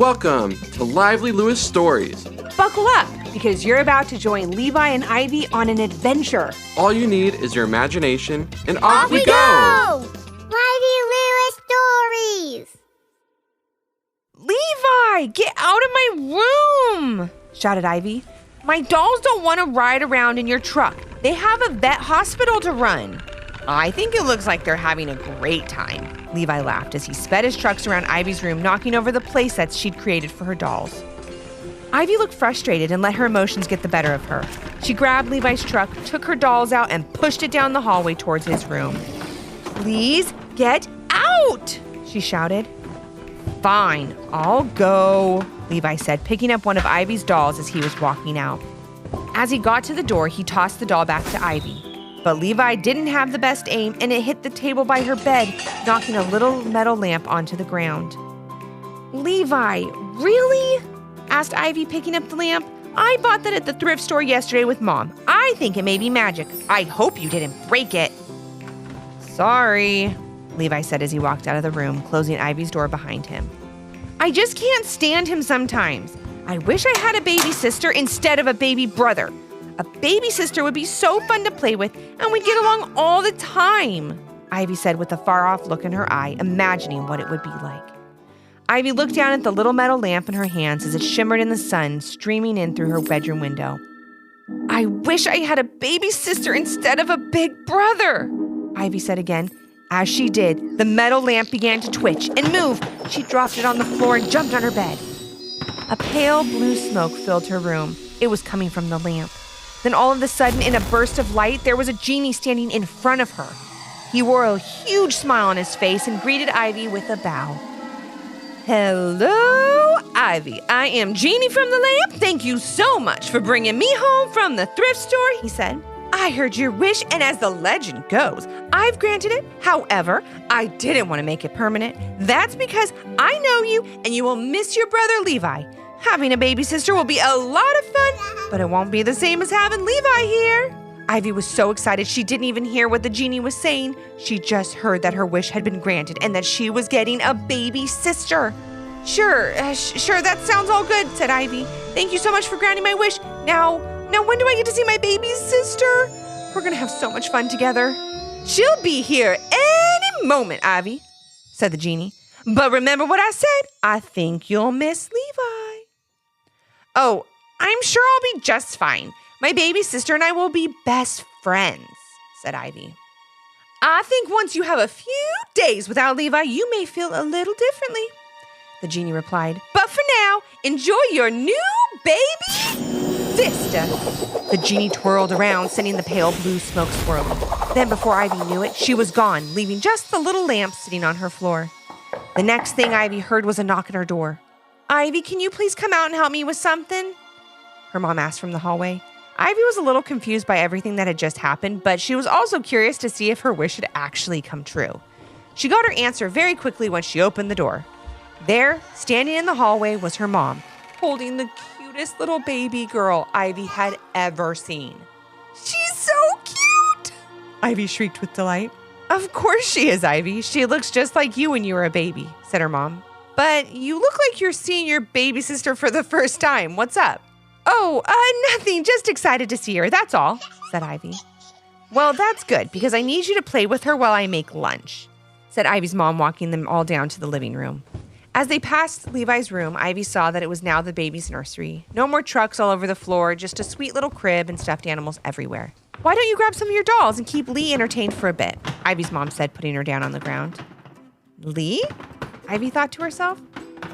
Welcome to Lively Lewis Stories. Buckle up, because you're about to join Levi and Ivy on an adventure. All you need is your imagination, and Off we go! Lively Lewis Stories! Levi, get out of my room! Shouted Ivy. My dolls don't want to ride around in your truck. They have a vet hospital to run. I think it looks like they're having a great time. Levi laughed as he sped his trucks around Ivy's room, knocking over the play sets she'd created for her dolls. Ivy looked frustrated and let her emotions get the better of her. She grabbed Levi's truck, took her dolls out, and pushed it down the hallway towards his room. "Please get out!" she shouted. "Fine, I'll go," Levi said, picking up one of Ivy's dolls as he was walking out. As he got to the door, he tossed the doll back to Ivy. But Levi didn't have the best aim, and it hit the table by her bed, knocking a little metal lamp onto the ground. "Levi, really?" asked Ivy, picking up the lamp. "I bought that at the thrift store yesterday with Mom. I think it may be magic. I hope you didn't break it." "Sorry," Levi said as he walked out of the room, closing Ivy's door behind him. "I just can't stand him sometimes. I wish I had a baby sister instead of a baby brother. A baby sister would be so fun to play with, and we'd get along all the time," Ivy said with a far-off look in her eye, imagining what it would be like. Ivy looked down at the little metal lamp in her hands as it shimmered in the sun, streaming in through her bedroom window. "I wish I had a baby sister instead of a big brother," Ivy said again. As she did, the metal lamp began to twitch and move. She dropped it on the floor and jumped on her bed. A pale blue smoke filled her room. It was coming from the lamp. Then all of a sudden, in a burst of light, there was a genie standing in front of her. He wore a huge smile on his face and greeted Ivy with a bow. "Hello, Ivy. I am Genie from the lamp. Thank you so much for bringing me home from the thrift store," he said. "I heard your wish, and as the legend goes, I've granted it. However, I didn't want to make it permanent. That's because I know you, and you will miss your brother Levi. Having a baby sister will be a lot of fun, but it won't be the same as having Levi here." Ivy was so excited she didn't even hear what the genie was saying. She just heard that her wish had been granted and that she was getting a baby sister. Sure, that sounds all good," said Ivy. "Thank you so much for granting my wish. Now when do I get to see my baby sister? We're gonna have so much fun together." "She'll be here any moment, Ivy," said the genie. "But remember what I said. I think you'll miss Levi." "Oh, I'm sure I'll be just fine. My baby sister and I will be best friends," said Ivy. "I think once you have a few days without Levi, you may feel a little differently," the genie replied. "But for now, enjoy your new baby sister." The genie twirled around, sending the pale blue smoke swirling. Then before Ivy knew it, she was gone, leaving just the little lamp sitting on her floor. The next thing Ivy heard was a knock at her door. "Ivy, can you please come out and help me with something?" her mom asked from the hallway. Ivy was a little confused by everything that had just happened, but she was also curious to see if her wish had actually come true. She got her answer very quickly when she opened the door. There, standing in the hallway, was her mom, holding the cutest little baby girl Ivy had ever seen. "She's so cute!" Ivy shrieked with delight. "Of course she is, Ivy. She looks just like you when you were a baby," said her mom. "But you look like you're seeing your baby sister for the first time. What's up?" "Oh, nothing. Just excited to see her, that's all," said Ivy. "Well, that's good, because I need you to play with her while I make lunch," said Ivy's mom, walking them all down to the living room. As they passed Levi's room, Ivy saw that it was now the baby's nursery. No more trucks all over the floor, just a sweet little crib and stuffed animals everywhere. "Why don't you grab some of your dolls and keep Lee entertained for a bit?" Ivy's mom said, putting her down on the ground. "Lee?" Ivy thought to herself.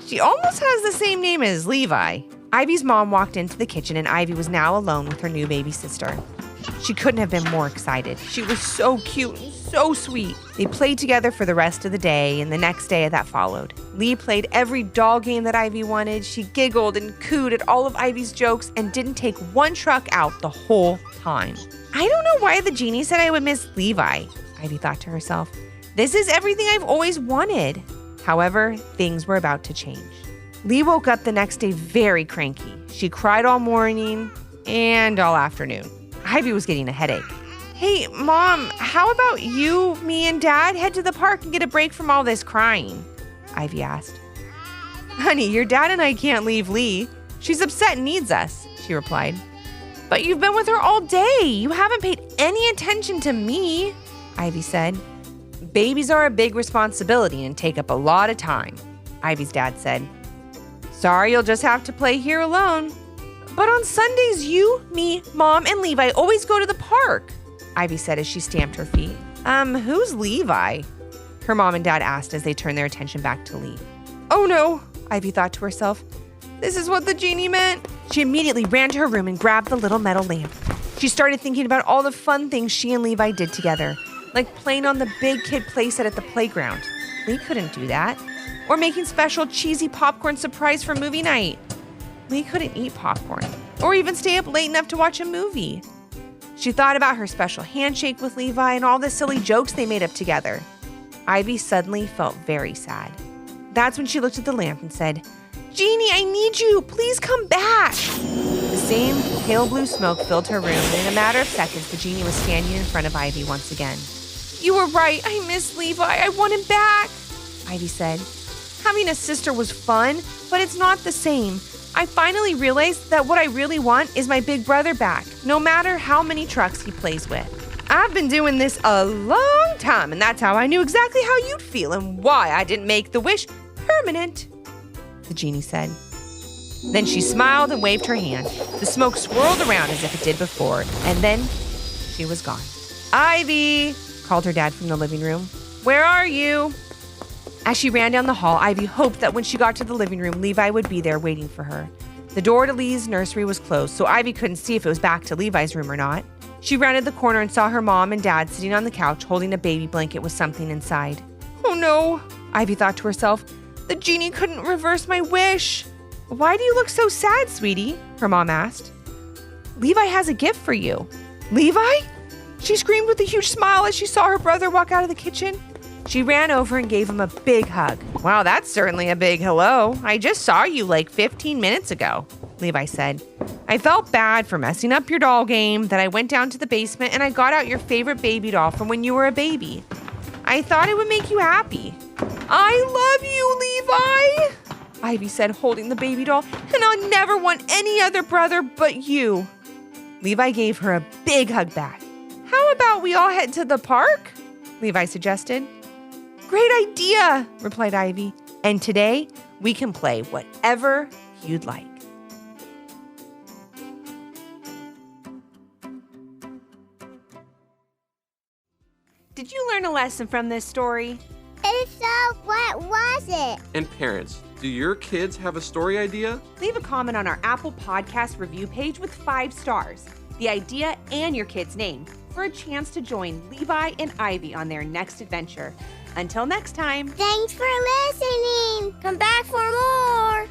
"She almost has the same name as Levi." Ivy's mom walked into the kitchen, and Ivy was now alone with her new baby sister. She couldn't have been more excited. She was so cute and so sweet. They played together for the rest of the day and the next day that followed. Lee played every doll game that Ivy wanted. She giggled and cooed at all of Ivy's jokes and didn't take one truck out the whole time. "I don't know why the genie said I would miss Levi," Ivy thought to herself. "This is everything I've always wanted." However, things were about to change. Lee woke up the next day very cranky. She cried all morning and all afternoon. Ivy was getting a headache. "Hey, Mom, how about you, me, and Dad head to the park and get a break from all this crying?" Ivy asked. Honey, your dad and I can't leave Lee. She's upset and needs us, she replied. But you've been with her all day. You haven't paid any attention to me, Ivy said. Babies are a big responsibility and take up a lot of time, Ivy's dad said. Sorry, you'll just have to play here alone. But on Sundays, you, me, Mom, and Levi always go to the park, Ivy said as she stamped her feet. Who's Levi? Her mom and dad asked as they turned their attention back to Lee. Oh no, Ivy thought to herself. This is what the genie meant. She immediately ran to her room and grabbed the little metal lamp. She started thinking about all the fun things she and Levi did together, like playing on the big kid playset at the playground. Lee couldn't do that. Or making special cheesy popcorn surprise for movie night. Lee couldn't eat popcorn, or even stay up late enough to watch a movie. She thought about her special handshake with Levi and all the silly jokes they made up together. Ivy suddenly felt very sad. That's when she looked at the lamp and said, Jeannie, I need you. Please come back. The same pale blue smoke filled her room, and in a matter of seconds, the genie was standing in front of Ivy once again. You were right. I miss Levi. I want him back, Ivy said. Having a sister was fun, but it's not the same. I finally realized that what I really want is my big brother back, no matter how many trucks he plays with. I've been doing this a long time, and that's how I knew exactly how you'd feel and why I didn't make the wish permanent, the genie said. Then she smiled and waved her hand. The smoke swirled around as if it did before, and then she was gone. Ivy, called her dad from the living room. Where are you? As she ran down the hall, Ivy hoped that when she got to the living room, Levi would be there waiting for her. The door to Lee's nursery was closed, so Ivy couldn't see if it was back to Levi's room or not. She rounded the corner and saw her mom and dad sitting on the couch holding a baby blanket with something inside. Oh no, Ivy thought to herself. The genie couldn't reverse my wish. Why do you look so sad, sweetie? Her mom asked. Levi has a gift for you. Levi? She screamed with a huge smile as she saw her brother walk out of the kitchen. She ran over and gave him a big hug. Wow, that's certainly a big hello. I just saw you like 15 minutes ago, Levi said. I felt bad for messing up your doll game, that I went down to the basement and I got out your favorite baby doll from when you were a baby. I thought it would make you happy. I love you, Levi, Ivy said, holding the baby doll, and I'll never want any other brother but you. Levi gave her a big hug back. How about we all head to the park? Levi suggested. Great idea, replied Ivy. And today, we can play whatever you'd like. Did you learn a lesson from this story? If so, what was it? And parents, do your kids have a story idea? Leave a comment on our Apple Podcast review page with 5 stars, the idea, and your kid's name for a chance to join Levi and Ivy on their next adventure. Until next time. Thanks for listening. Come back for more.